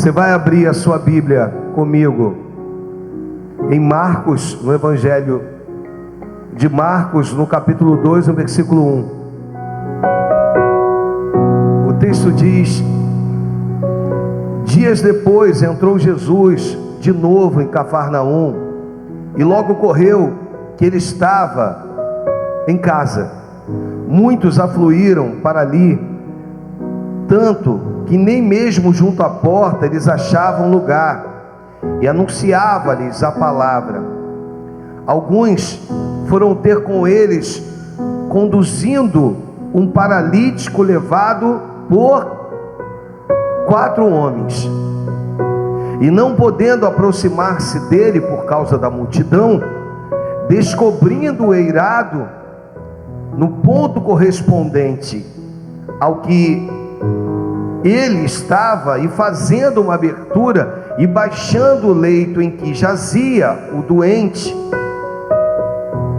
Você vai abrir a sua Bíblia comigo em Marcos, no Evangelho de Marcos, no capítulo 2, no versículo 1. O texto diz: dias depois entrou Jesus de novo em Cafarnaum, e logo ocorreu que ele estava em casa. Muitos afluíram para ali, tanto que nem mesmo junto à porta eles achavam lugar, e anunciava-lhes a palavra. Alguns foram ter com eles, conduzindo um paralítico levado por 4 homens, e não podendo aproximar-se dele por causa da multidão, descobrindo o eirado no ponto correspondente ao que ele estava, e fazendo uma abertura e baixando o leito em que jazia o doente,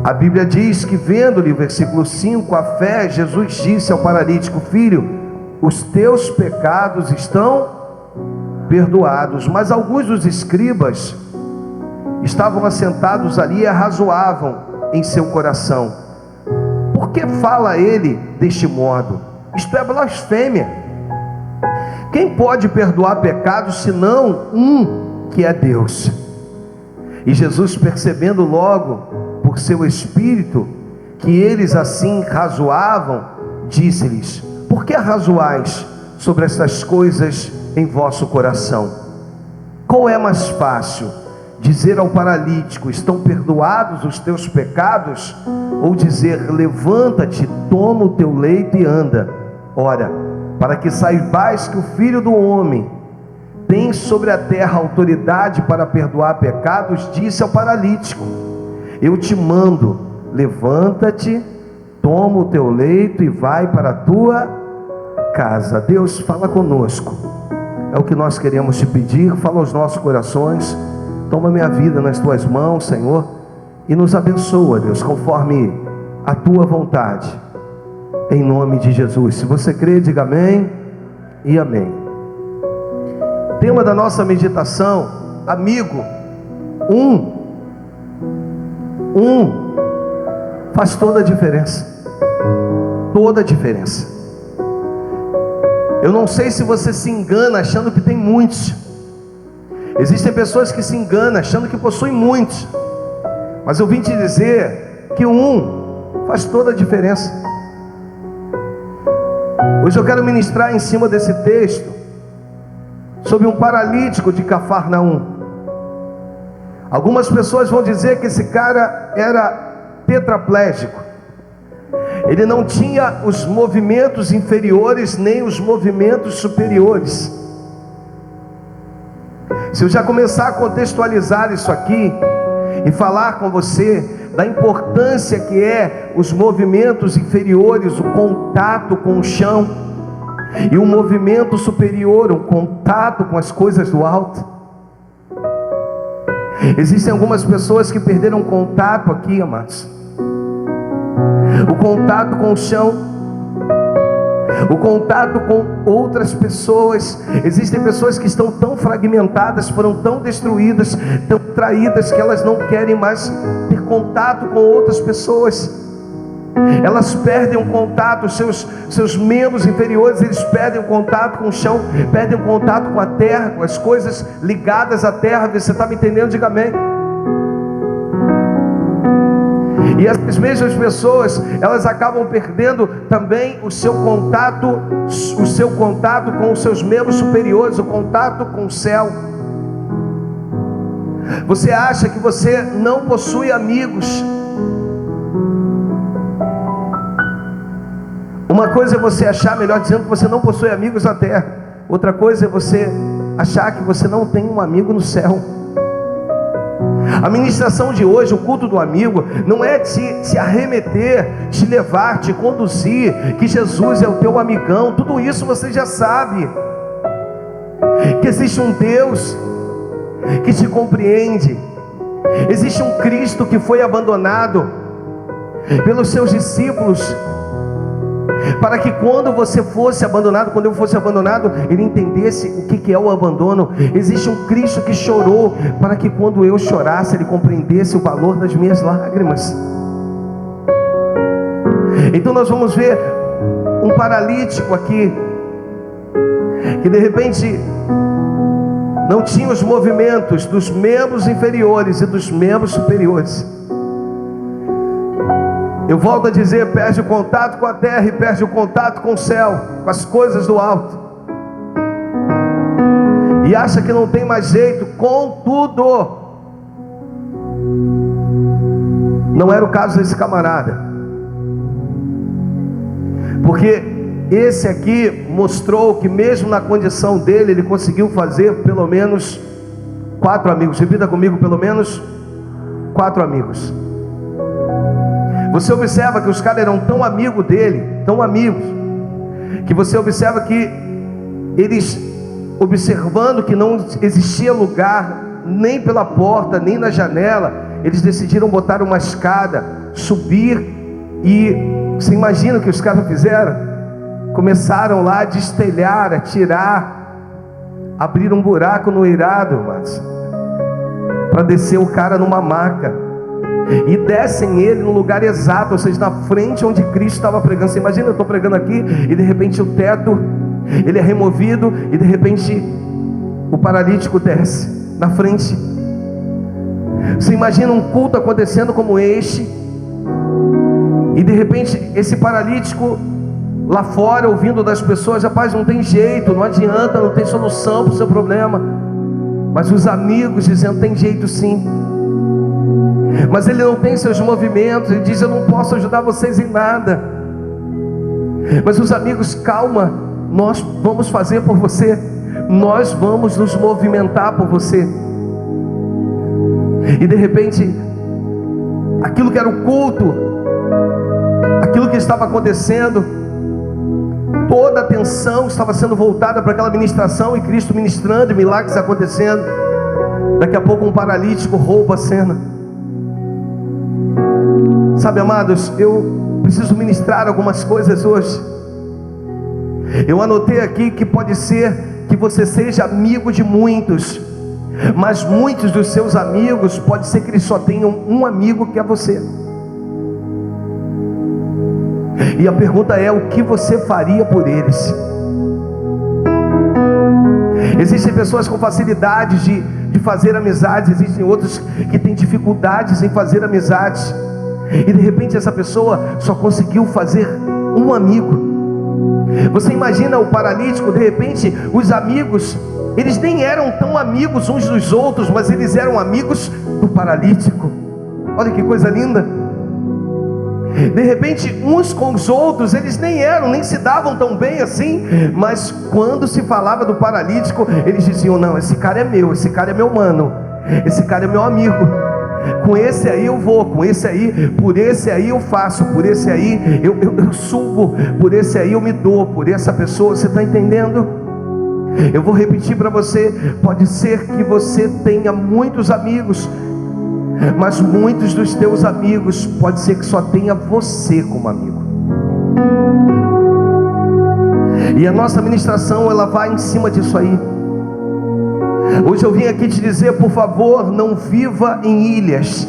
a Bíblia diz que, vendo-lhe, versículo 5, a fé, Jesus disse ao paralítico: filho, os teus pecados estão perdoados. Mas alguns dos escribas estavam assentados ali e arrazoavam em seu coração: por que fala ele deste modo? Isto é blasfêmia. Quem pode perdoar pecados senão um, que é Deus? E Jesus, percebendo logo por seu espírito que eles assim razoavam, disse-lhes: por que razoais sobre estas coisas em vosso coração? Qual é mais fácil, dizer ao paralítico: estão perdoados os teus pecados, ou dizer: levanta-te, toma o teu leito e anda? Ora, para que saibais que o Filho do Homem tem sobre a terra autoridade para perdoar pecados, disse ao paralítico: eu te mando, levanta-te, toma o teu leito e vai para a tua casa. Deus, fala conosco, é o que nós queremos te pedir. Fala aos nossos corações. Toma minha vida nas tuas mãos, Senhor, e nos abençoa, Deus, conforme a tua vontade, em nome de Jesus. Se você crê, diga amém e amém. Tema da nossa meditação: amigo. Um faz toda a diferença. Toda a diferença. Eu não sei se você se engana achando que tem muitos. Existem pessoas que se enganam achando que possuem muitos, mas eu vim te dizer que um faz toda a diferença. Hoje eu quero ministrar em cima desse texto sobre um paralítico de Cafarnaum. Algumas pessoas vão dizer que esse cara era tetraplégico. Ele não tinha os movimentos inferiores nem os movimentos superiores. Se eu já começar a contextualizar isso aqui e falar com você da importância que é os movimentos inferiores, o contato com o chão, e o movimento superior, o contato com as coisas do alto. Existem algumas pessoas que perderam contato aqui, amados. O contato com o chão, o contato com outras pessoas. Existem pessoas que estão tão fragmentadas, foram tão destruídas, tão traídas, que elas não querem mais ter contato com outras pessoas. Elas perdem o contato, seus membros inferiores, eles perdem o contato com o chão, perdem o contato com a terra, com as coisas ligadas à terra. Você está me entendendo? Diga amém. E essas mesmas pessoas, elas acabam perdendo também o seu contato com os seus membros superiores, o contato com o céu. Você acha que você não possui amigos. Uma coisa é você achar, melhor dizendo, que você não possui amigos na terra. Outra coisa é você achar que você não tem um amigo no céu. A ministração de hoje, o culto do amigo, não é te arremeter, te levar, te conduzir, que Jesus é o teu amigão. Tudo isso você já sabe. Que existe um Deus que te compreende. Existe um Cristo que foi abandonado pelos seus discípulos, para que quando você fosse abandonado, quando eu fosse abandonado, ele entendesse o que é o abandono. Existe um Cristo que chorou, para que quando eu chorasse, ele compreendesse o valor das minhas lágrimas. Então nós vamos ver um paralítico aqui, que de repente não tinha os movimentos dos membros inferiores e dos membros superiores. Eu volto a dizer, perde o contato com a terra e perde o contato com o céu, com as coisas do alto, e acha que não tem mais jeito. Contudo, não era o caso desse camarada, porque esse aqui mostrou que mesmo na condição dele, ele conseguiu fazer pelo menos 4 amigos. Repita comigo, pelo menos 4 amigos. Você observa que os caras eram tão amigos dele, tão amigos, que você observa que eles, observando que não existia lugar nem pela porta, nem na janela, eles decidiram botar uma escada, subir, e você imagina o que os caras fizeram? Começaram lá a destelhar, a tirar, abrir um buraco no eirado, mas para descer o cara numa maca, e descem ele no lugar exato, ou seja, na frente onde Cristo estava pregando. Você imagina, eu estou pregando aqui, e de repente o teto, ele é removido, e de repente o paralítico desce na frente. Você imagina um culto acontecendo como este, e de repente esse paralítico lá fora, ouvindo das pessoas: rapaz, não tem jeito, não adianta, não tem solução para o seu problema. Mas os amigos dizendo: tem jeito sim. Mas ele não tem seus movimentos, ele diz: eu não posso ajudar vocês em nada. Mas os amigos: calma, nós vamos fazer por você, nós vamos nos movimentar por você. E de repente, aquilo que era o culto, aquilo que estava acontecendo, toda a atenção estava sendo voltada para aquela ministração, e Cristo ministrando, e milagres acontecendo. Daqui a pouco um paralítico rouba a cena. Sabe, amados, eu preciso ministrar algumas coisas hoje. Eu anotei aqui que pode ser que você seja amigo de muitos, mas muitos dos seus amigos, pode ser que eles só tenham um amigo, que é você. E a pergunta é: o que você faria por eles? Existem pessoas com facilidades de fazer amizades, existem outros que têm dificuldades em fazer amizades, e de repente essa pessoa só conseguiu fazer um amigo. Você imagina o paralítico, de repente os amigos, eles nem eram tão amigos uns dos outros, mas eles eram amigos do paralítico. Olha que coisa linda. De repente uns com os outros, eles nem se davam tão bem assim, mas quando se falava do paralítico, eles diziam: não, esse cara é meu, esse cara é meu mano, esse cara é meu amigo, com esse aí eu vou, com esse aí, por esse aí eu faço, por esse aí eu subo, por esse aí eu me dou, por essa pessoa. Você está entendendo? Eu vou repetir para você: pode ser que você tenha muitos amigos, mas muitos dos teus amigos, pode ser que só tenha você como amigo. E a nossa ministração, ela vai em cima disso aí. Hoje eu vim aqui te dizer: por favor, não viva em ilhas.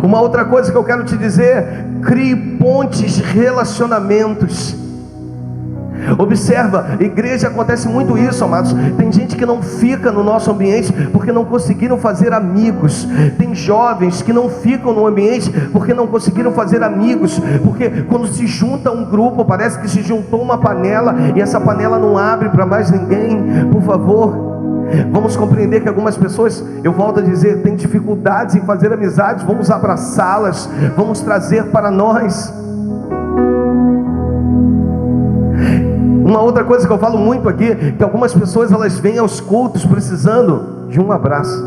Uma outra coisa que eu quero te dizer: crie pontes, relacionamentos. Observa, igreja, acontece muito isso, amados. Tem gente que não fica no nosso ambiente porque não conseguiram fazer amigos. Tem jovens que não ficam no ambiente porque não conseguiram fazer amigos, porque quando se junta um grupo, parece que se juntou uma panela, e essa panela não abre para mais ninguém. Por favor, vamos compreender que algumas pessoas, eu volto a dizer, têm dificuldades em fazer amizades. Vamos abraçá-las, vamos trazer para nós. Uma outra coisa que eu falo muito aqui, que algumas pessoas, elas vêm aos cultos precisando de um abraço.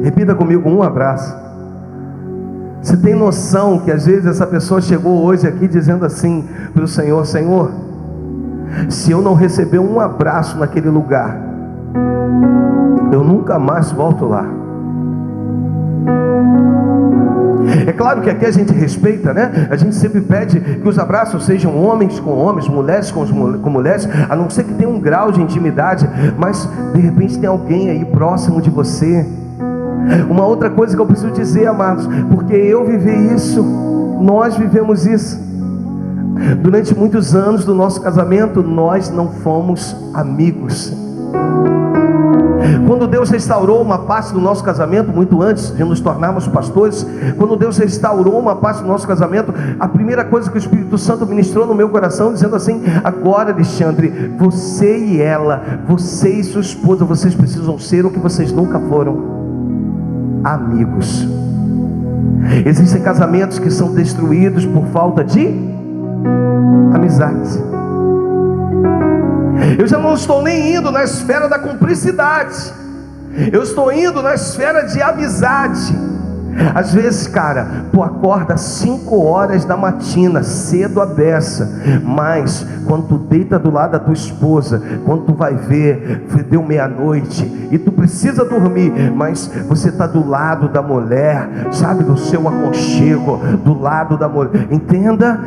Repita comigo: um abraço. Você tem noção que às vezes essa pessoa chegou hoje aqui dizendo assim para o Senhor: Senhor, se eu não receber um abraço naquele lugar, eu nunca mais volto lá. É claro que aqui a gente respeita, né? A gente sempre pede que os abraços sejam homens com homens, mulheres com mulheres, a não ser que tenha um grau de intimidade, mas de repente tem alguém aí próximo de você. Uma outra coisa que eu preciso dizer, amados, porque eu vivi isso, nós vivemos isso. Durante muitos anos do nosso casamento, nós não fomos amigos. Quando Deus restaurou uma parte do nosso casamento, muito antes de nos tornarmos pastores, quando Deus restaurou uma parte do nosso casamento, a primeira coisa que o Espírito Santo ministrou no meu coração, dizendo assim: agora, Alexandre, você e ela, você e sua esposa, vocês precisam ser o que vocês nunca foram: amigos. Existem casamentos que são destruídos por falta de amizade. Eu já não estou nem indo na esfera da cumplicidade, eu estou indo na esfera de amizade. Às vezes, cara, tu acorda às 5 horas da matina, cedo a beça, mas quando tu deita do lado da tua esposa, quando tu vai ver, deu meia-noite e tu precisa dormir, mas você está do lado da mulher, sabe, do seu aconchego, do lado da mulher. Entenda,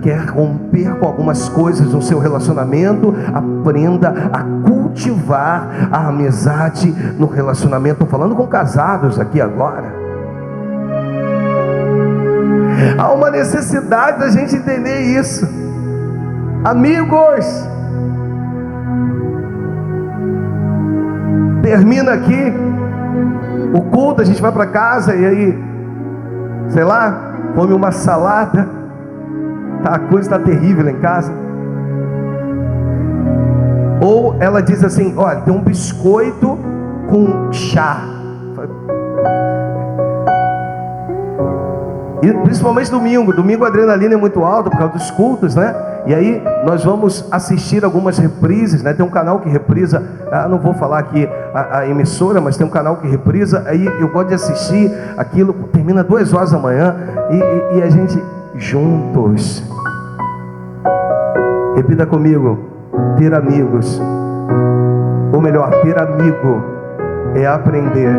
quer romper com algumas coisas no seu relacionamento, aprenda a cultivar a amizade no relacionamento. Estou falando com casados aqui agora. Há uma necessidade da gente entender isso. Amigos, termina aqui o culto, a gente vai para casa e aí, sei lá, come uma salada, a coisa está terrível em casa. Ou ela diz assim: olha, tem um biscoito com chá. E principalmente domingo a adrenalina é muito alta por causa dos cultos, né? E aí nós vamos assistir algumas reprises, né? Tem um canal que reprisa, não vou falar aqui a emissora, mas tem um canal que reprisa. Aí eu gosto de assistir aquilo, termina 2 horas da manhã e a gente juntos. Repita comigo: ter amigos, ou melhor, ter amigo é aprender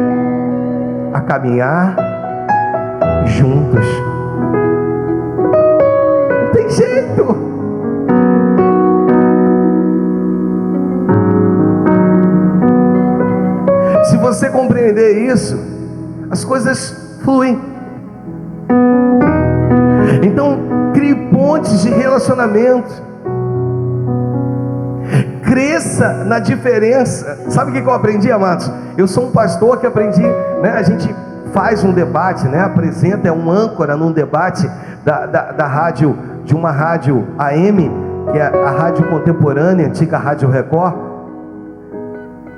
a caminhar juntos. Não tem jeito. Se você compreender isso, as coisas fluem. Então, crie pontes de relacionamento. Cresça na diferença. Sabe o que eu aprendi, amados? Eu sou um pastor que aprendi, né? A gente faz um debate, né? Apresenta, é um âncora num debate da rádio, de uma rádio AM, que é a Rádio Contemporânea, antiga Rádio Record.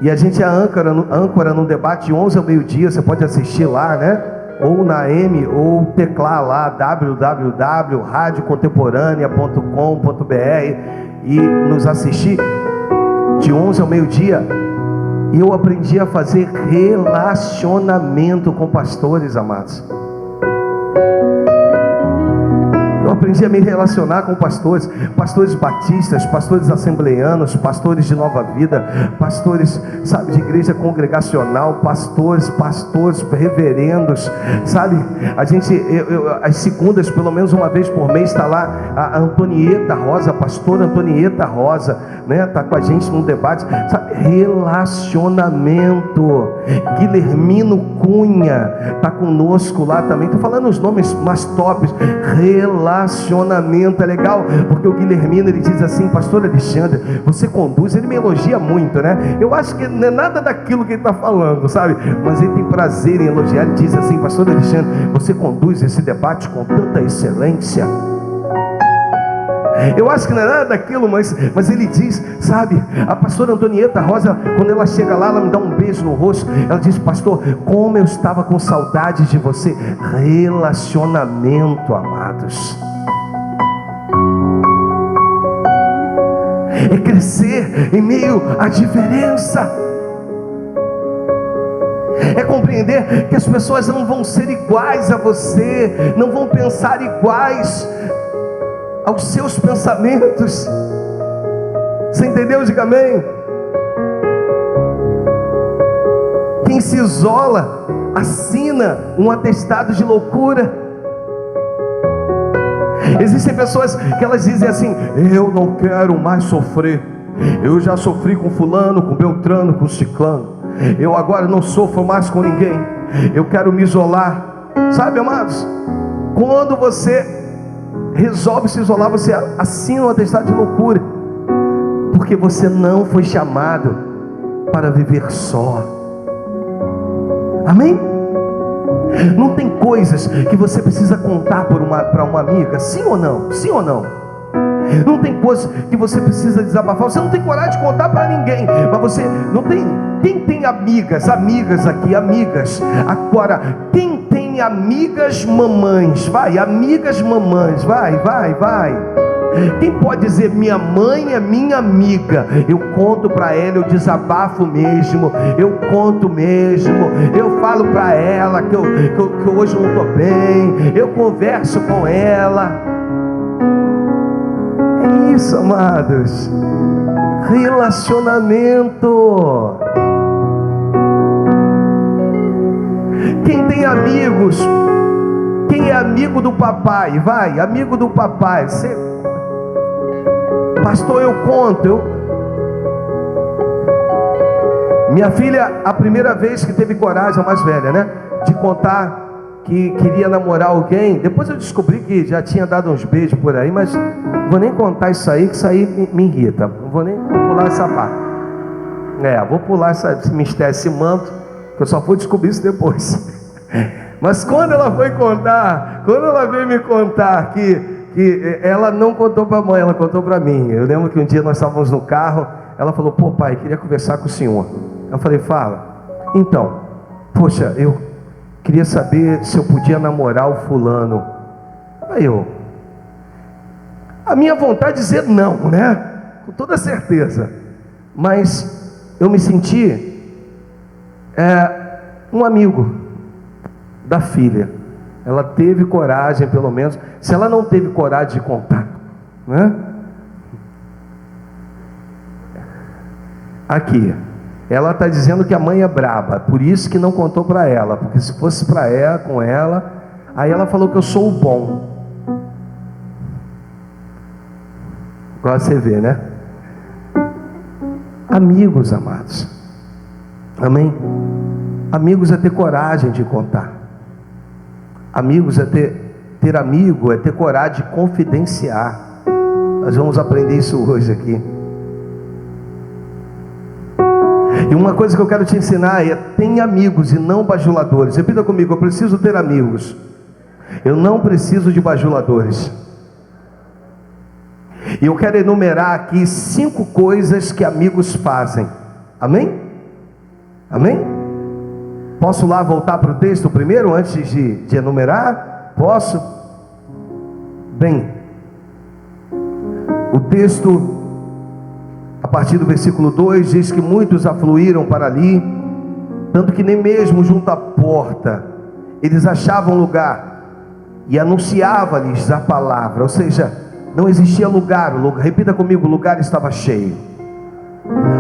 E a gente é âncora num debate de 11 ao meio-dia. Você pode assistir lá, né? Ou na AM, ou teclar lá www.radiocontemporânea.com.br e nos assistir de 11 ao meio-dia. E eu aprendi a fazer relacionamento com pastores, amados. Eu aprendi a me relacionar com pastores batistas, pastores assembleanos, pastores de Nova Vida, pastores, sabe, de igreja congregacional, pastores, reverendos, sabe? A gente, as segundas, pelo menos uma vez por mês, está lá a Antonieta Rosa, a pastora Antonieta Rosa, né? Está com a gente num debate, sabe? Relacionamento. Guilhermino Cunha está conosco lá também. Estou falando os nomes mais tops. Relacionamento é legal, porque o Guilhermino, ele diz assim: pastor Alexandre, você conduz. Ele me elogia muito, né? Eu acho que não é nada daquilo que ele está falando, sabe? Mas ele tem prazer em elogiar. Ele diz assim: pastor Alexandre, você conduz esse debate com tanta excelência. Eu acho que não é nada daquilo, mas ele diz, sabe, a pastora Antonieta Rosa, quando ela chega lá, ela me dá um beijo no rosto. Ela diz: pastor, como eu estava com saudade de você. Relacionamento, amados, é crescer em meio à diferença. É compreender que as pessoas não vão ser iguais a você, não vão pensar iguais aos seus pensamentos. Você entendeu? Diga amém. Quem se isola assina um atestado de loucura. Existem pessoas que elas dizem assim: eu não quero mais sofrer, eu já sofri com fulano, com beltrano, com ciclano, eu agora não sofro mais com ninguém, eu quero me isolar. Sabe, amados, quando você resolve se isolar, você assina um atestado de loucura, porque você não foi chamado para viver só. Amém? Não tem coisas que você precisa contar para uma amiga, sim ou não? Sim ou não? Não tem coisas que você precisa desabafar. Você não tem coragem de contar para ninguém, mas você não tem. Quem tem amigas aqui, amigas? Agora, quem tem amigas mamães? Vai, amigas mamães, vai. Quem pode dizer: minha mãe é minha amiga, eu conto para ela, eu desabafo mesmo, eu conto mesmo, eu falo para ela que eu hoje não estou bem, eu converso com ela. É isso, amados, relacionamento. Quem tem amigos, quem é amigo do papai? Vai, amigo do papai. Pastor, eu conto. Minha filha, a primeira vez que teve coragem, a mais velha, né, de contar que queria namorar alguém, depois eu descobri que já tinha dado uns beijos por aí, mas não vou nem contar isso aí, que isso aí me irrita. Não vou nem pular essa parte. Vou pular esse mistério, esse manto, que eu só fui descobrir isso depois. Mas quando ela foi contar, quando ela veio me contar que ela não contou para a mãe, ela contou para mim. Eu lembro que um dia nós estávamos no carro, ela falou: pô, pai, queria conversar com o senhor. Eu falei: fala. Então, poxa, eu queria saber se eu podia namorar o fulano. Aí a minha vontade de dizer não, né, com toda certeza, mas eu me senti um amigo da filha. Ela teve coragem, pelo menos. Se ela não teve coragem de contar, né? Aqui, ela está dizendo que a mãe é braba, por isso que não contou para ela, porque se fosse para ela, com ela, aí ela falou que eu sou o bom. Agora você vê, né? Amigos, amados, amém? Amigos é ter coragem de contar. Amigos é ter amigo, é ter coragem de confidenciar. Nós vamos aprender isso hoje aqui. E uma coisa que eu quero te ensinar é: tenha amigos e não bajuladores. Repita comigo: eu preciso ter amigos, eu não preciso de bajuladores. E eu quero enumerar aqui 5 coisas que amigos fazem. Amém? Amém? Posso lá voltar para o texto primeiro, antes de enumerar? Posso? Bem, o texto, a partir do versículo 2, diz que muitos afluíram para ali, tanto que nem mesmo junto à porta eles achavam lugar, e anunciava-lhes a palavra. Ou seja, não existia lugar, repita comigo: o lugar estava cheio.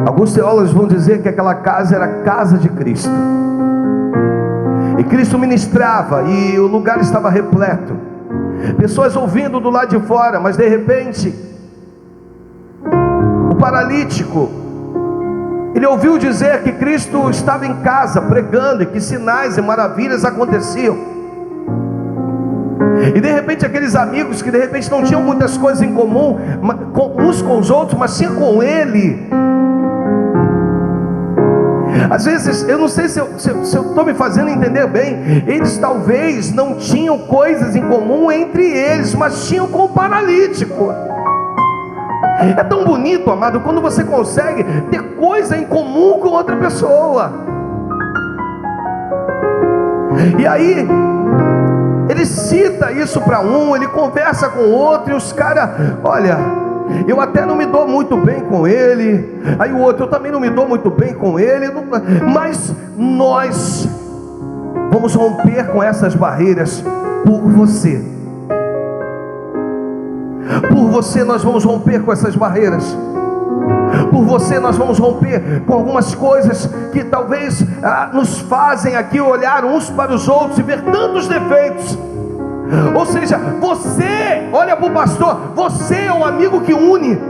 Alguns teólogos vão dizer que aquela casa era a casa de Cristo, e Cristo ministrava, e o lugar estava repleto, pessoas ouvindo do lado de fora. Mas de repente, o paralítico, ele ouviu dizer que Cristo estava em casa pregando, e que sinais e maravilhas aconteciam. E de repente aqueles amigos que de repente não tinham muitas coisas em comum uns com os outros, mas tinha com ele. Às vezes, eu não sei se eu estou me fazendo entender bem. Eles talvez não tinham coisas em comum entre eles, mas tinham com o paralítico. É tão bonito, amado, quando você consegue ter coisa em comum com outra pessoa. E aí ele cita isso para um, ele conversa com o outro, e os caras: olha, eu até não me dou muito bem com ele. Aí o outro: eu também não me dou muito bem com ele. Mas nós vamos romper com essas barreiras por você. Por você nós vamos romper com essas barreiras. Por você nós vamos romper com algumas coisas que talvez nos fazem aqui olhar uns para os outros e ver tantos defeitos. Ou seja, você, olha para o pastor, você é o amigo que une,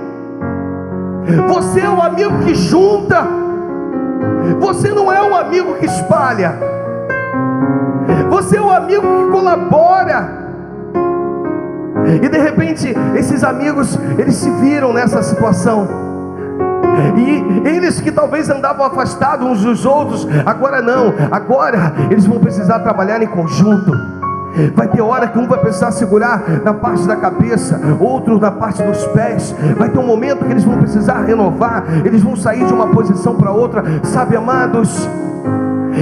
você é o amigo que junta, você não é o amigo que espalha, você é o amigo que colabora. E de repente esses amigos, eles se viram nessa situação, e eles que talvez andavam afastados uns dos outros, agora não, agora eles vão precisar trabalhar em conjunto. Vai ter hora que um vai precisar segurar na parte da cabeça, outro na parte dos pés. Vai ter um momento que eles vão precisar renovar, eles vão sair de uma posição para outra. Sabe, amados,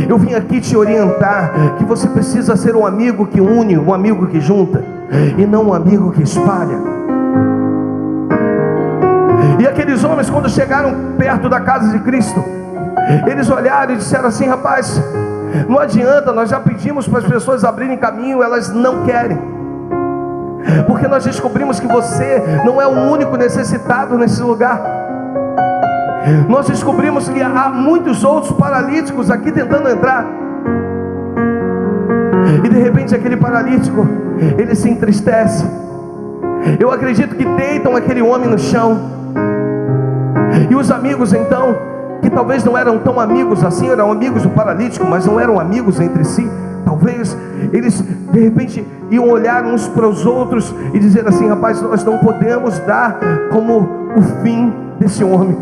eu vim aqui te orientar que você precisa ser um amigo que une, um amigo que junta, e não um amigo que espalha. E aqueles homens, quando chegaram perto da casa de Cristo, eles olharam e disseram assim: rapaz, não adianta, nós já pedimos para as pessoas abrirem caminho, elas não querem, porque nós descobrimos que você não é o único necessitado nesse lugar. Nós descobrimos que há muitos outros paralíticos aqui tentando entrar. E de repente aquele paralítico, ele se entristece. Eu acredito que deitam aquele homem no chão. E os amigos então, que talvez não eram tão amigos assim, eram amigos do paralítico, mas não eram amigos entre si. Talvez eles de repente iam olhar uns para os outros e dizer assim: rapaz, nós não podemos dar como o fim desse homem.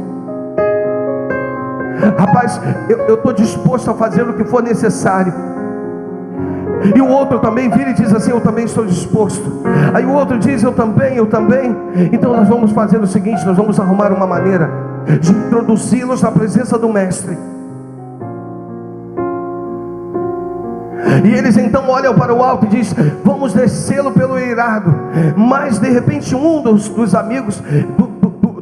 Rapaz, eu estou disposto a fazer o que for necessário. E o outro também vira e diz assim: eu também estou disposto. Aí o outro diz: eu também. Então nós vamos fazer o seguinte, nós vamos arrumar uma maneira de introduzi-los na presença do mestre. E eles então olham para o alto e diz: vamos descê-lo pelo eirado. Mas de repente um dos amigos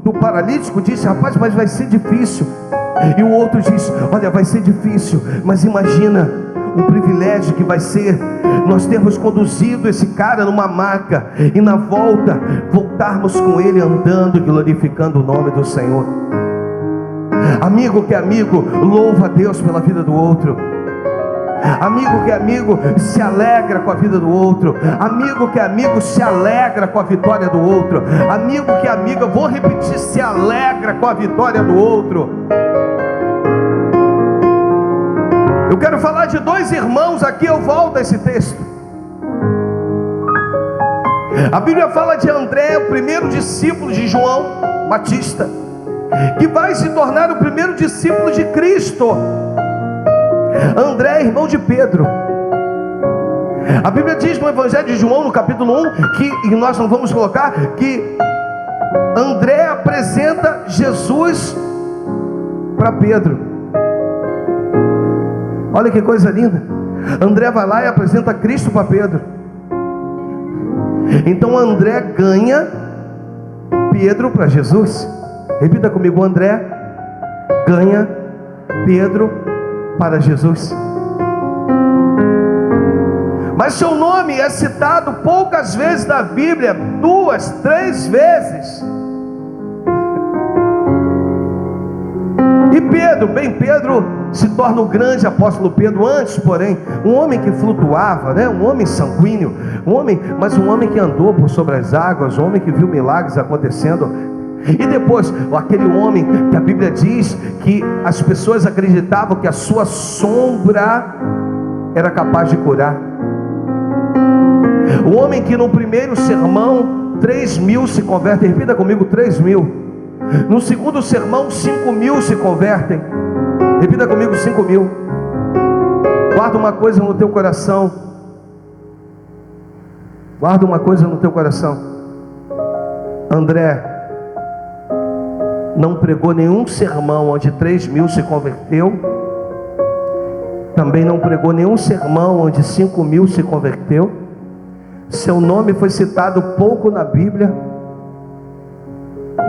do paralítico disse: rapaz, mas vai ser difícil. E o outro diz: olha, vai ser difícil, mas imagina o privilégio que vai ser nós termos conduzido esse cara numa maca, e na volta voltarmos com ele andando e glorificando o nome do Senhor. Amigo que é amigo louva a Deus pela vida do outro. Amigo que é amigo se alegra com a vida do outro. Amigo que é amigo se alegra com a vitória do outro. Amigo que é amigo, eu vou repetir, se alegra com a vitória do outro. Eu quero falar de dois irmãos aqui, eu volto a esse texto. A Bíblia fala de André, o primeiro discípulo de João Batista, que vai se tornar o primeiro discípulo de Cristo. André é irmão de Pedro. A Bíblia diz no Evangelho de João, no capítulo 1, e nós não vamos colocar, que André apresenta Jesus para Pedro. Olha que coisa linda. André vai lá e apresenta Cristo para Pedro. Então André ganha Pedro para Jesus. Repita comigo: André ganha Pedro para Jesus. Mas seu nome é citado poucas vezes na Bíblia, 2, 3 vezes. E Pedro se torna o grande apóstolo Pedro. Antes, porém, um homem que flutuava, né? Um homem sanguíneo, mas um homem que andou por sobre as águas, um homem que viu milagres acontecendo. E depois, aquele homem que a Bíblia diz que as pessoas acreditavam que a sua sombra era capaz de curar. O homem que no primeiro sermão 3.000 se convertem. Repita comigo: 3.000. No segundo sermão 5.000 se convertem. Repita comigo: 5.000. Guarda uma coisa no teu coração. Guarda uma coisa no teu coração. André não pregou nenhum sermão onde 3.000 se converteu. Também não pregou nenhum sermão onde 5.000 se converteu. Seu nome foi citado pouco na Bíblia,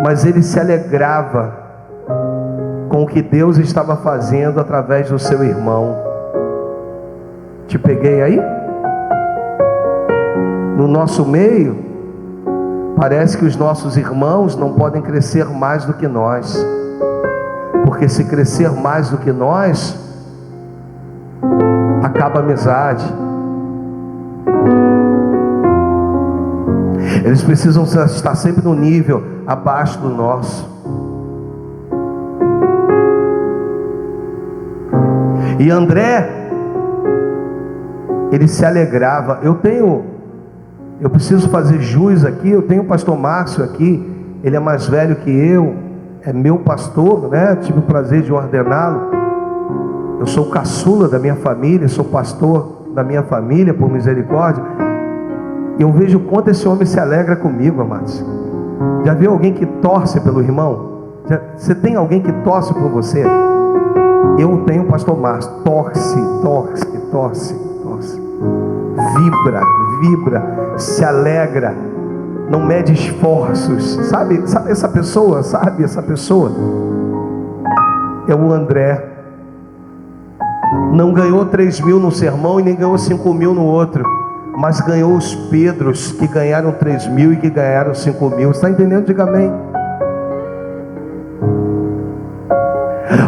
mas ele se alegrava com o que Deus estava fazendo através do seu irmão. Te peguei aí? No nosso meio, parece que os nossos irmãos não podem crescer mais do que nós. Porque se crescer mais do que nós, acaba a amizade. Eles precisam estar sempre no nível abaixo do nosso. E André, ele se alegrava. Eu preciso fazer jus aqui. Eu tenho o pastor Márcio aqui. Ele é mais velho que eu, é meu pastor, né? Tive o prazer de ordená-lo. Eu sou o caçula da minha família, sou pastor da minha família, por misericórdia. E eu vejo o quanto esse homem se alegra comigo, amados. Já viu alguém que torce pelo irmão? Você tem alguém que torce por você? Eu tenho o pastor Márcio. Torce. Vibra, se alegra, não mede esforços. Sabe essa pessoa? É o André. Não ganhou 3.000 no sermão e nem ganhou 5.000 no outro, mas ganhou os Pedros que ganharam 3.000 e que ganharam 5.000. Você está entendendo? Diga amém.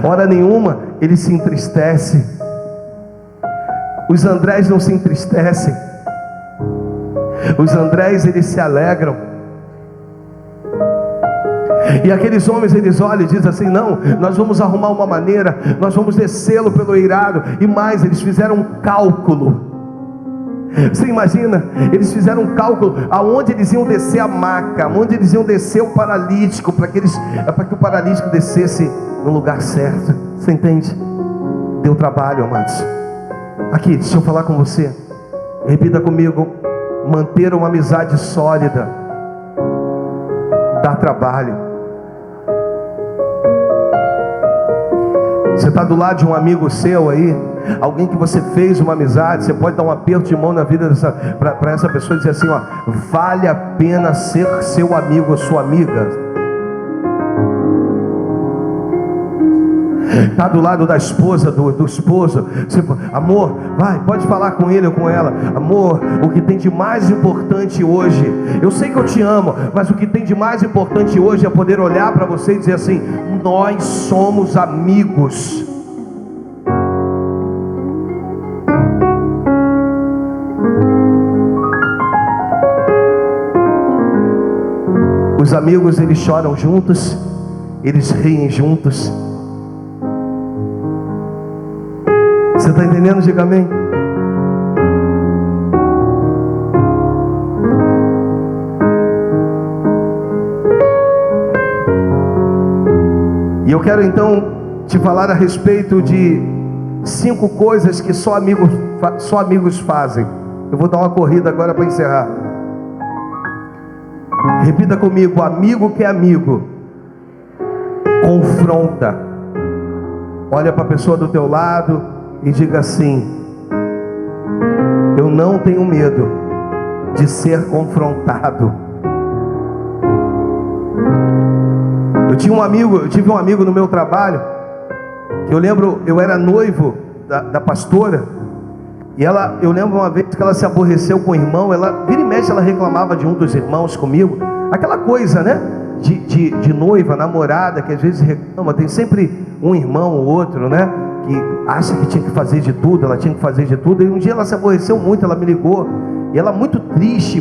Hora nenhuma ele se entristece. Os Andrés não se entristecem. Os Andrés, eles se alegram. E aqueles homens, eles olham e dizem assim: não, nós vamos arrumar uma maneira, nós vamos descê-lo pelo eirado. E mais, eles fizeram um cálculo. Você imagina? Eles fizeram um cálculo aonde eles iam descer a maca, aonde eles iam descer o paralítico, para que o paralítico descesse no lugar certo. Você entende? Deu trabalho, amados. Aqui, deixa eu falar com você. Repita comigo: manter uma amizade sólida dá trabalho. Você está do lado de um amigo seu aí, alguém que você fez uma amizade, você pode dar um aperto de mão na vida para essa pessoa e dizer assim: ó, vale a pena ser seu amigo ou sua amiga. Está do lado da esposa, do esposo. Você, amor, vai, pode falar com ele ou com ela. Amor, o que tem de mais importante hoje, eu sei que eu te amo, mas o que tem de mais importante hoje é poder olhar para você e dizer assim: nós somos amigos. Os amigos, eles choram juntos, eles riem juntos. Você está entendendo? Diga amém. E eu quero então te falar a respeito de 5 coisas que só amigos fazem. Eu vou dar uma corrida agora para encerrar. Repita comigo: amigo que é amigo confronta. Olha para a pessoa do teu lado e diga assim: eu não tenho medo de ser confrontado. Eu tive um amigo no meu trabalho, que eu lembro, eu era noivo da pastora, e eu lembro uma vez que ela se aborreceu com o irmão. Ela, vira e mexe, ela reclamava de um dos irmãos comigo, aquela coisa, né, de noiva, namorada, que às vezes reclama, tem sempre um irmão ou outro, né, que acha que tinha que fazer de tudo, ela tinha que fazer de tudo. E um dia ela se aborreceu muito, ela me ligou, e ela muito triste,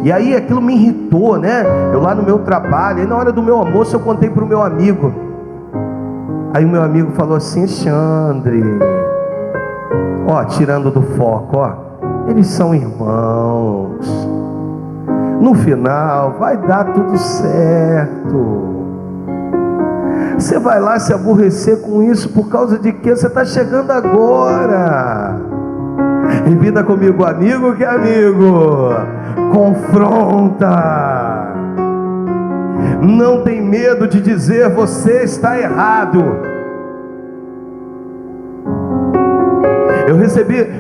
e aí aquilo me irritou, né, eu lá no meu trabalho, aí na hora do meu almoço eu contei para o meu amigo. Aí o meu amigo falou assim: Xandre, ó, tirando do foco, ó, eles são irmãos, no final vai dar tudo certo. Você vai lá se aborrecer com isso por causa de que você está chegando agora. Repita comigo: amigo que é amigo confronta. Não tem medo de dizer: você está errado.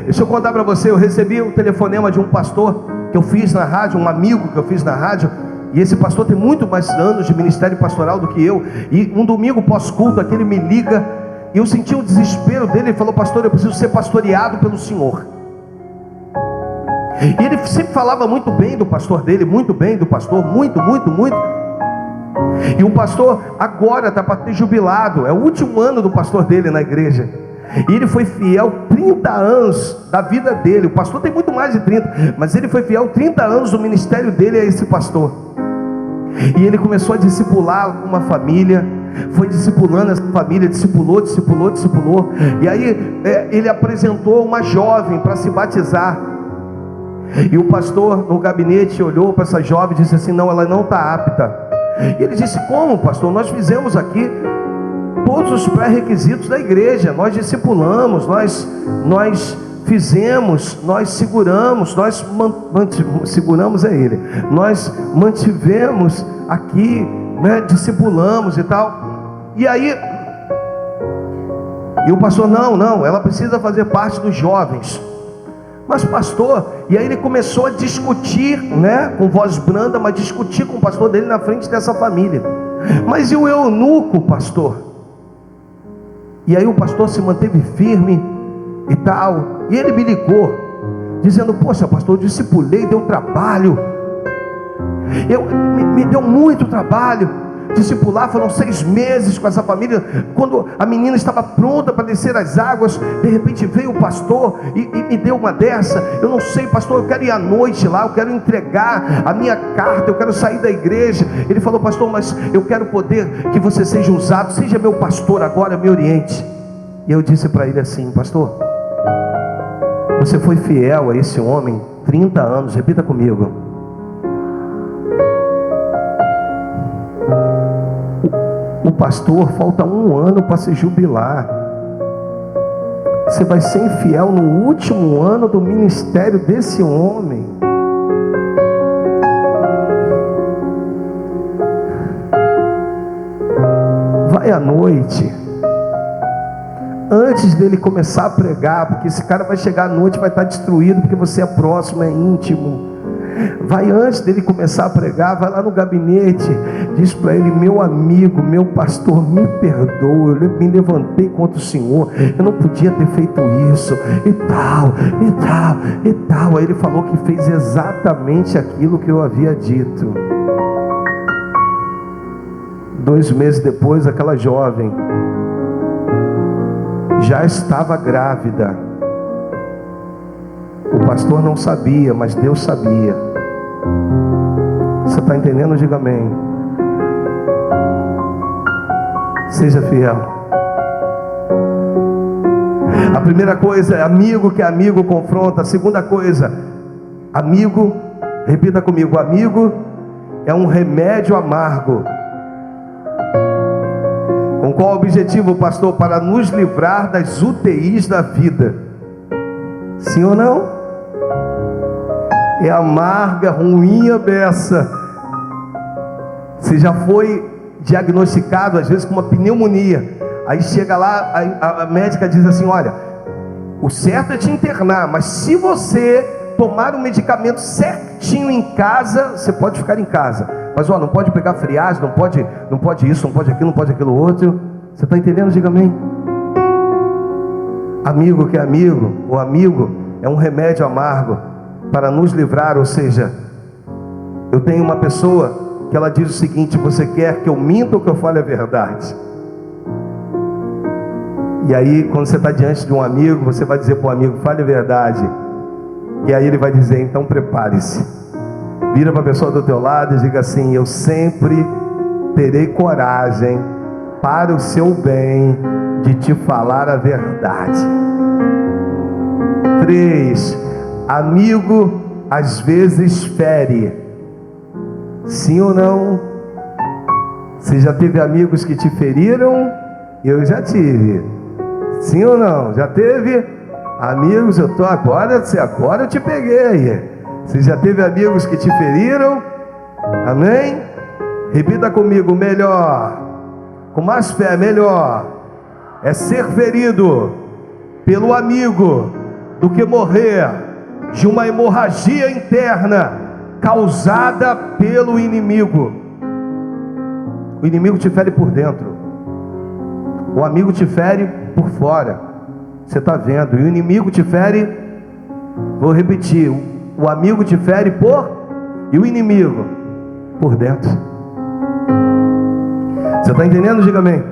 Deixa eu contar para você, eu recebi um telefonema de um pastor que eu fiz na rádio, um amigo que eu fiz na rádio. E esse pastor tem muito mais anos de ministério pastoral do que eu. E um domingo pós-culto aqui ele me liga, e eu senti o desespero dele. Ele falou: pastor, eu preciso ser pastoreado pelo senhor. E ele sempre falava muito bem do pastor dele, muito bem do pastor, muito. E o pastor agora está para ter jubilado, é o último ano do pastor dele na igreja. E ele foi fiel 30 anos da vida dele. O pastor tem muito mais de 30, mas ele foi fiel 30 anos do ministério dele a esse pastor. E ele começou a discipular uma família, foi discipulando essa família, discipulou. E aí ele apresentou uma jovem para se batizar. E o pastor no gabinete olhou para essa jovem e disse assim: não, ela não está apta. E ele disse: como, pastor? Nós fizemos aqui todos os pré-requisitos da igreja, nós discipulamos, nós fizemos, nós seguramos, seguramos é ele, nós mantivemos aqui, né, discipulamos e tal. E aí, e o pastor, não, ela precisa fazer parte dos jovens. Mas pastor, e aí ele começou a discutir, né, com voz branda, mas discutir com o pastor dele na frente dessa família. Mas e o eunuco, pastor? E aí o pastor se manteve firme e tal. E ele me ligou, dizendo: poxa, pastor, eu discipulei, deu trabalho. Me deu muito trabalho. Discipular, foram 6 meses com essa família. Quando a menina estava pronta para descer as águas, de repente veio o pastor e me deu uma dessa. Eu não sei, pastor, eu quero ir à noite lá, eu quero entregar a minha carta, eu quero sair da igreja. Ele falou: pastor, mas eu quero poder que você seja usado, seja meu pastor agora, me oriente. E eu disse para ele assim: pastor, você foi fiel a esse homem 30 anos, repita comigo. O pastor falta 1 ano para se jubilar. Você vai ser infiel no último ano do ministério desse homem. Vai à noite, antes dele começar a pregar, porque esse cara vai chegar à noite e vai estar destruído, porque você é próximo, é íntimo. Vai antes dele começar a pregar, vai lá no gabinete, diz para ele: meu amigo, meu pastor, me perdoa, eu me levantei contra o Senhor, eu não podia ter feito isso, e tal. Aí ele falou que fez exatamente aquilo que eu havia dito. 2 meses depois, aquela jovem já estava grávida. O pastor não sabia, mas Deus sabia. Você está entendendo? Diga amém. Seja fiel. A primeira coisa é amigo que amigo confronta. A segunda coisa, amigo, repita comigo: amigo é um remédio amargo. Com qual objetivo, pastor? Para nos livrar das UTIs da vida. Sim ou não? É amarga, ruim a beça. Você já foi diagnosticado às vezes com uma pneumonia. Aí chega lá, a médica diz assim: olha, o certo é te internar, mas se você tomar o medicamento certinho em casa, você pode ficar em casa. Mas ó, não pode pegar friagem, não pode isso, não pode aquilo, não pode aquilo outro. Você está entendendo? Diga amém. Amigo que é amigo, o amigo é um remédio amargo para nos livrar. Ou seja, eu tenho uma pessoa que ela diz o seguinte: você quer que eu minta ou que eu fale a verdade? E aí, quando você está diante de um amigo, você vai dizer para o amigo: fale a verdade. E aí ele vai dizer: então prepare-se. Vira para a pessoa do teu lado e diga assim: eu sempre terei coragem, para o seu bem, de te falar a verdade. 3. Amigo às vezes fere. Sim ou não? Você já teve amigos que te feriram? Eu já tive. Sim ou não? Já teve? Amigos, agora eu te peguei. Você já teve amigos que te feriram? Amém? Repita comigo: melhor, com mais fé, melhor é ser ferido pelo amigo do que morrer de uma hemorragia interna causada pelo inimigo. O inimigo te fere por dentro, o amigo te fere por fora. Você está vendo? E o inimigo te fere, vou repetir, o amigo te fere por, e o inimigo por dentro. Você está entendendo? Diga amém.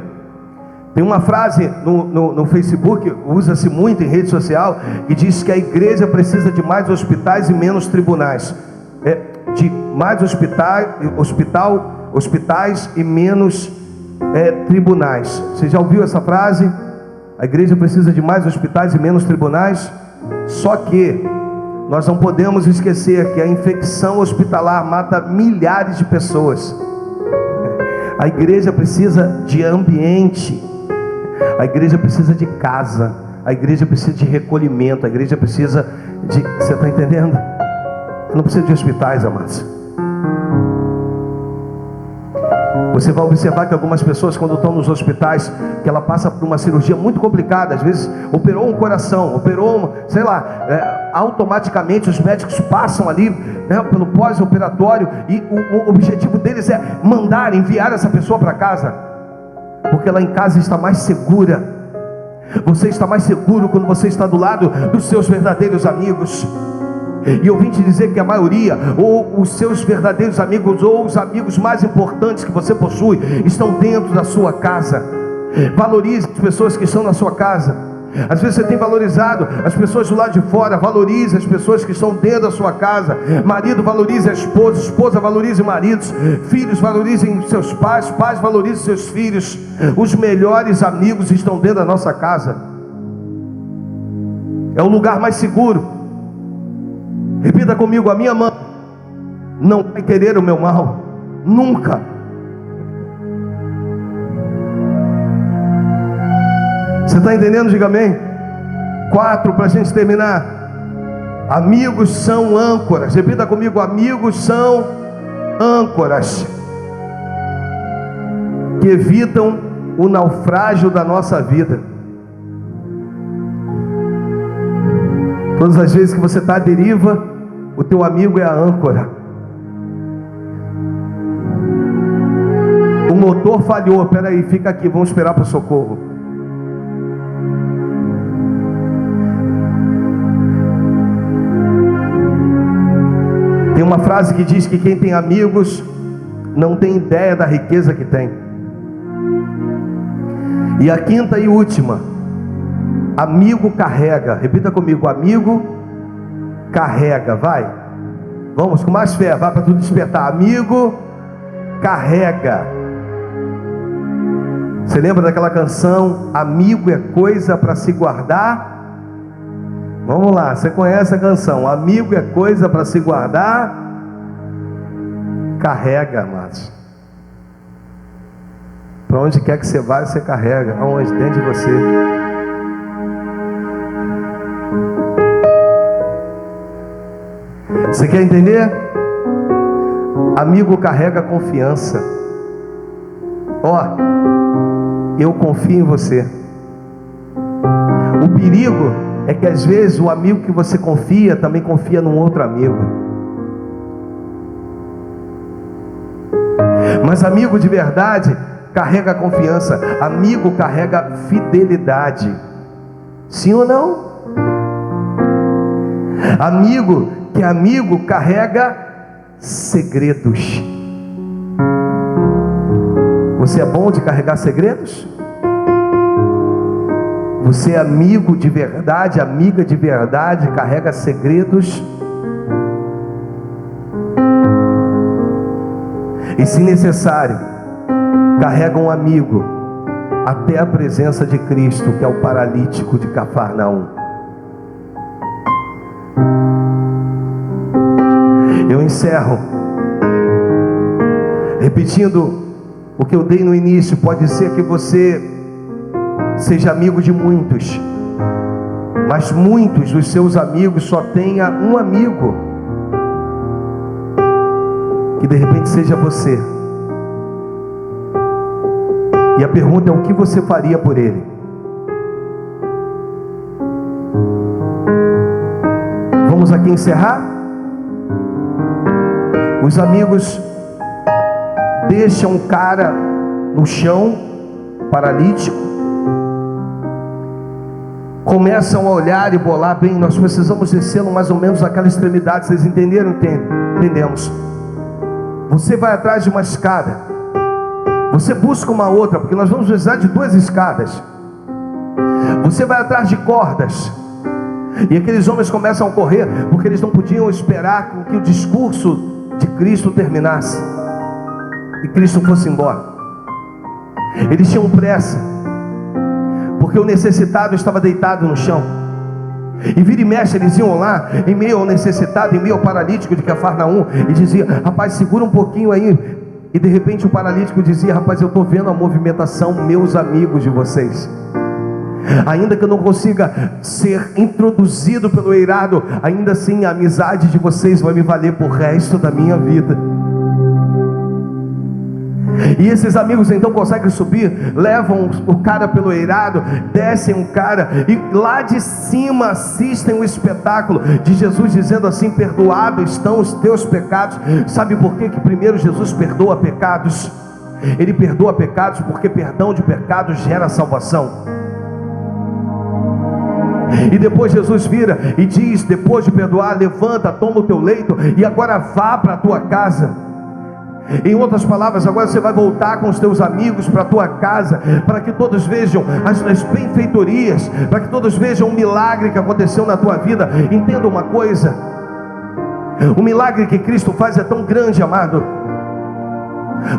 Tem uma frase no Facebook, usa-se muito em rede social, que diz que a igreja precisa de mais hospitais e menos tribunais. De mais hospitais e menos tribunais. Você já ouviu essa frase? A igreja precisa de mais hospitais e menos tribunais. Só que nós não podemos esquecer que a infecção hospitalar mata milhares de pessoas. A igreja precisa de ambiente, a igreja precisa de casa, a igreja precisa de recolhimento, a igreja precisa de... Você está entendendo? Não precisa de hospitais, amados. Você vai observar que algumas pessoas, quando estão nos hospitais, que ela passa por uma cirurgia muito complicada, às vezes operou um coração, sei lá, automaticamente os médicos passam ali, né, pelo pós-operatório, e o objetivo deles é enviar essa pessoa para casa, porque lá em casa está mais segura. Você está mais seguro quando você está do lado dos seus verdadeiros amigos. E eu vim te dizer que a maioria, ou os seus verdadeiros amigos, ou os amigos mais importantes que você possui, estão dentro da sua casa. Valorize as pessoas que estão na sua casa. Às vezes você tem valorizado as pessoas do lado de fora. Valorize as pessoas que estão dentro da sua casa. Marido valorize a esposa, esposa valorize maridos, filhos valorizem seus pais, pais valorizem seus filhos. Os melhores amigos estão dentro da nossa casa. É o lugar mais seguro. Repita comigo: a minha mãe não vai querer o meu mal, nunca. Você está entendendo? Diga amém. 4, para a gente terminar. Amigos são âncoras. Repita comigo: amigos são âncoras que evitam o naufrágio da nossa vida. Todas as vezes que você está à deriva, o teu amigo é a âncora. O motor falhou, espera aí, fica aqui, vamos esperar para o socorro. Tem uma frase que diz que quem tem amigos não tem ideia da riqueza que tem. E a 5ª e última: amigo carrega. Repita comigo: amigo carrega. Vai, vamos com mais fé, vai para tudo despertar. Amigo carrega. Você lembra daquela canção, amigo é coisa para se guardar? Vamos lá, você conhece a canção, amigo é coisa para se guardar? Carrega, amados. Para onde quer que você vá, você carrega, aonde dentro de você. Você quer entender? Amigo carrega confiança. Eu confio em você. O perigo é que às vezes o amigo que você confia também confia num outro amigo. Mas amigo de verdade carrega confiança. Amigo carrega fidelidade. Sim ou não? Amigo carrega segredos. Você é bom de carregar segredos? Você é amigo de verdade, amiga de verdade, carrega segredos? E se necessário, carrega um amigo até a presença de Cristo, que é o paralítico de Cafarnaum. Eu encerro repetindo o que eu dei no início. Pode ser que você seja amigo de muitos, mas muitos dos seus amigos só tenha um amigo, que de repente seja você. E a pergunta é: o que você faria por ele? Vamos aqui encerrar. Os amigos deixam o cara no chão, paralítico, começam a olhar e bolar: bem, nós precisamos descê-lo mais ou menos àquela extremidade. Vocês entenderam? Entendemos. Você vai atrás de uma escada, Você busca uma outra, porque nós vamos precisar de 2 escadas. Você vai atrás de cordas. E aqueles homens começam a correr, porque eles não podiam esperar com que o discurso de Cristo terminasse e Cristo fosse embora. Eles tinham pressa, porque o necessitado estava deitado no chão. E vira e mexe, eles iam lá, em meio ao necessitado, em meio ao paralítico de Cafarnaum, e dizia: rapaz, segura um pouquinho aí. E de repente o paralítico dizia: rapaz, eu estou vendo a movimentação, meus amigos de vocês. Ainda que eu não consiga ser introduzido pelo eirado, ainda assim a amizade de vocês vai me valer por resto da minha vida. E esses amigos então conseguem subir, levam o cara pelo eirado, descem o cara, e lá de cima assistem o espetáculo de Jesus dizendo assim: perdoados estão os teus pecados. Sabe por que primeiro Jesus perdoa pecados? Ele perdoa pecados porque perdão de pecados gera salvação. E depois Jesus vira e diz, depois de perdoar: levanta, toma o teu leito e agora vá para a tua casa. Em outras palavras, agora você vai voltar com os teus amigos para a tua casa, para que todos vejam as benfeitorias, para que todos vejam o milagre que aconteceu na tua vida. Entenda uma coisa: o milagre que Cristo faz é tão grande, amado,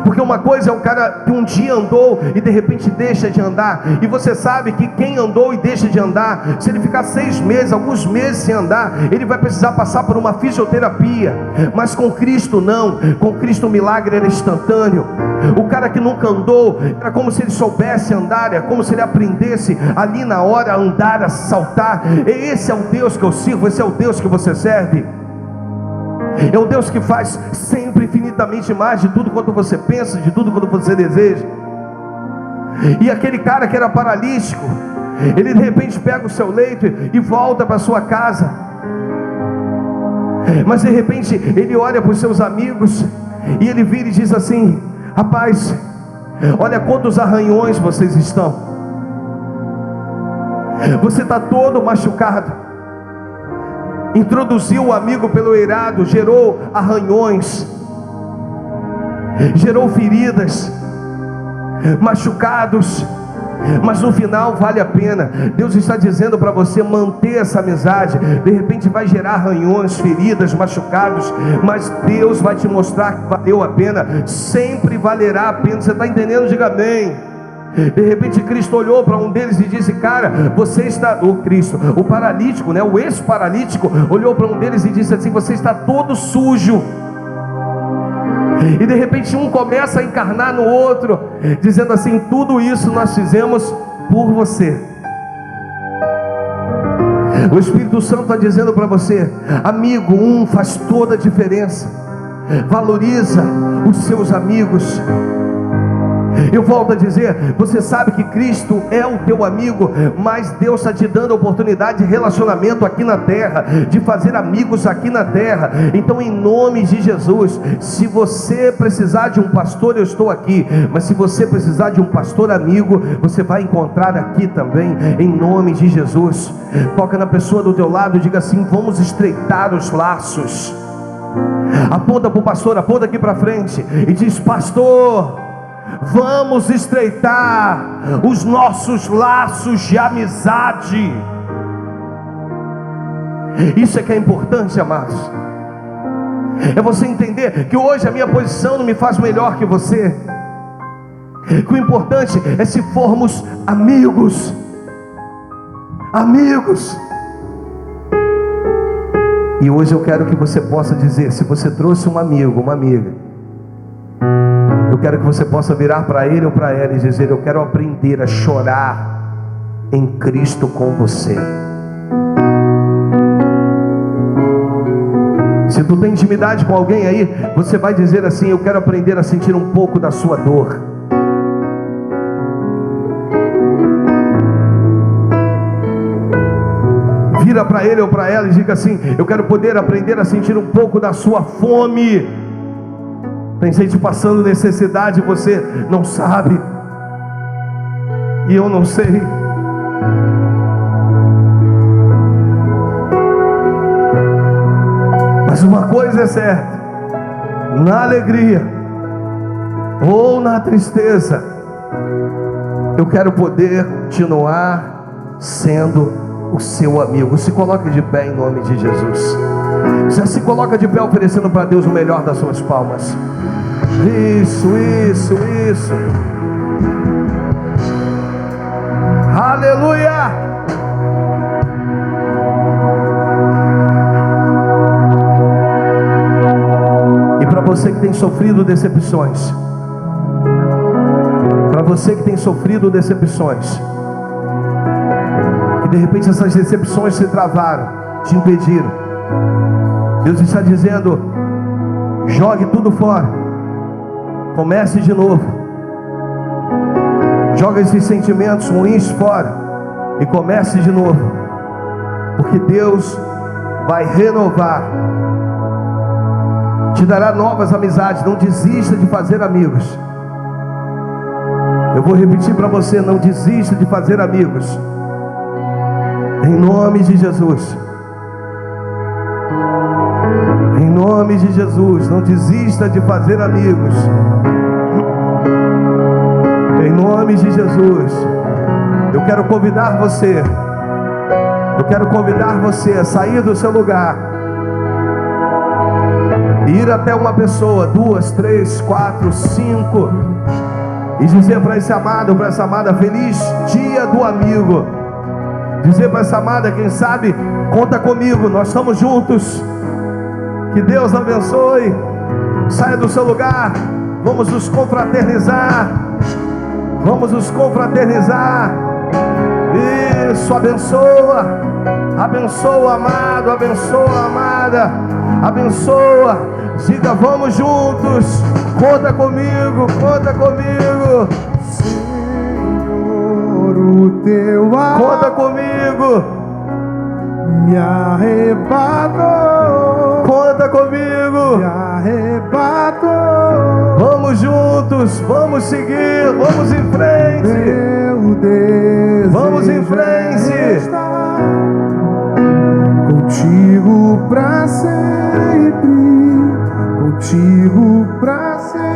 porque uma coisa é o cara que um dia andou e de repente deixa de andar. E você sabe que quem andou e deixa de andar, se ele ficar 6 meses, alguns meses sem andar, ele vai precisar passar por uma fisioterapia. Mas com Cristo não. Com Cristo o milagre era instantâneo. O cara que nunca andou, era como se ele soubesse andar, é como se ele aprendesse ali na hora a andar, a saltar. Esse é o Deus que eu sirvo, esse é o Deus que você serve. É o Deus que faz sempre infinitamente mais de tudo quanto você pensa, de tudo quanto você deseja. E aquele cara que era paralítico, ele de repente pega o seu leito e volta para sua casa. Mas de repente ele olha para os seus amigos e ele vira e diz assim: rapaz, olha quantos arranhões vocês estão. Você está todo machucado. Introduziu o amigo pelo eirado, gerou arranhões, gerou feridas, machucados, mas no final vale a pena. Deus está dizendo para você manter essa amizade. De repente vai gerar arranhões, feridas, machucados, mas Deus vai te mostrar que valeu a pena. Sempre valerá a pena. Você está entendendo? Diga amém. De repente Cristo olhou para um deles e disse: cara, você está... o paralítico, né? O ex-paralítico olhou para um deles e disse assim: você está todo sujo. E de repente um começa a encarnar no outro, dizendo assim: tudo isso nós fizemos por você. O Espírito Santo está dizendo para você: amigo, faz toda a diferença. Valoriza os seus amigos. Eu volto a dizer, você sabe que Cristo é o teu amigo, mas Deus está te dando a oportunidade de relacionamento aqui na terra, de fazer amigos aqui na terra. Então, em nome de Jesus, se você precisar de um pastor, eu estou aqui. Mas se você precisar de um pastor amigo, você vai encontrar aqui também, em nome de Jesus. Toca na pessoa do teu lado e diga assim: vamos estreitar os laços. Aponta para o pastor, aponta aqui para frente e diz: pastor, vamos estreitar os nossos laços de amizade. Isso é que é importante, amados. É você entender que hoje a minha posição não me faz melhor que você. Que o importante é se formos amigos. Amigos. E hoje eu quero que você possa dizer, se você trouxe um amigo, uma amiga, eu quero que você possa virar para ele ou para ela e dizer: eu quero aprender a chorar em Cristo com você. Se tu tem intimidade com alguém aí, você vai dizer assim: eu quero aprender a sentir um pouco da sua dor. Vira para ele ou para ela e diga assim: eu quero poder aprender a sentir um pouco da sua fome. Tem gente passando necessidade e você não sabe, e eu não sei. Mas uma coisa é certa: na alegria ou na tristeza, eu quero poder continuar sendo o seu amigo. Se coloque de pé em nome de Jesus. Já se coloca de pé oferecendo para Deus o melhor das suas palmas. Isso. Aleluia! E para você que tem sofrido decepções, para você que tem sofrido decepções, que de repente essas decepções se travaram, te impediram, Deus está dizendo: jogue tudo fora, comece de novo. Joga esses sentimentos ruins fora e comece de novo, porque Deus vai renovar, te dará novas amizades. Não desista de fazer amigos. Eu vou repetir para você: não desista de fazer amigos, em nome de Jesus. Em nome de Jesus, não desista de fazer amigos. Em nome de Jesus, eu quero convidar você a sair do seu lugar, ir até uma pessoa, 2, 3, 4, 5, e dizer para esse amado, para essa amada: feliz dia do amigo. Dizer para essa amada: quem sabe, conta comigo, nós estamos juntos. Que Deus abençoe. Saia do seu lugar, vamos nos confraternizar. Vamos nos confraternizar. Isso, abençoa. Abençoa, amado, abençoa, amada. Abençoa. Diga: vamos juntos. Conta comigo, conta comigo. Senhor, o teu amor Conta comigo. me arrebatou. Conta comigo. Me arrebatou. Vamos juntos, vamos seguir, vamos em frente. Meu Deus, Vamos em frente. estar contigo pra sempre. Contigo pra sempre.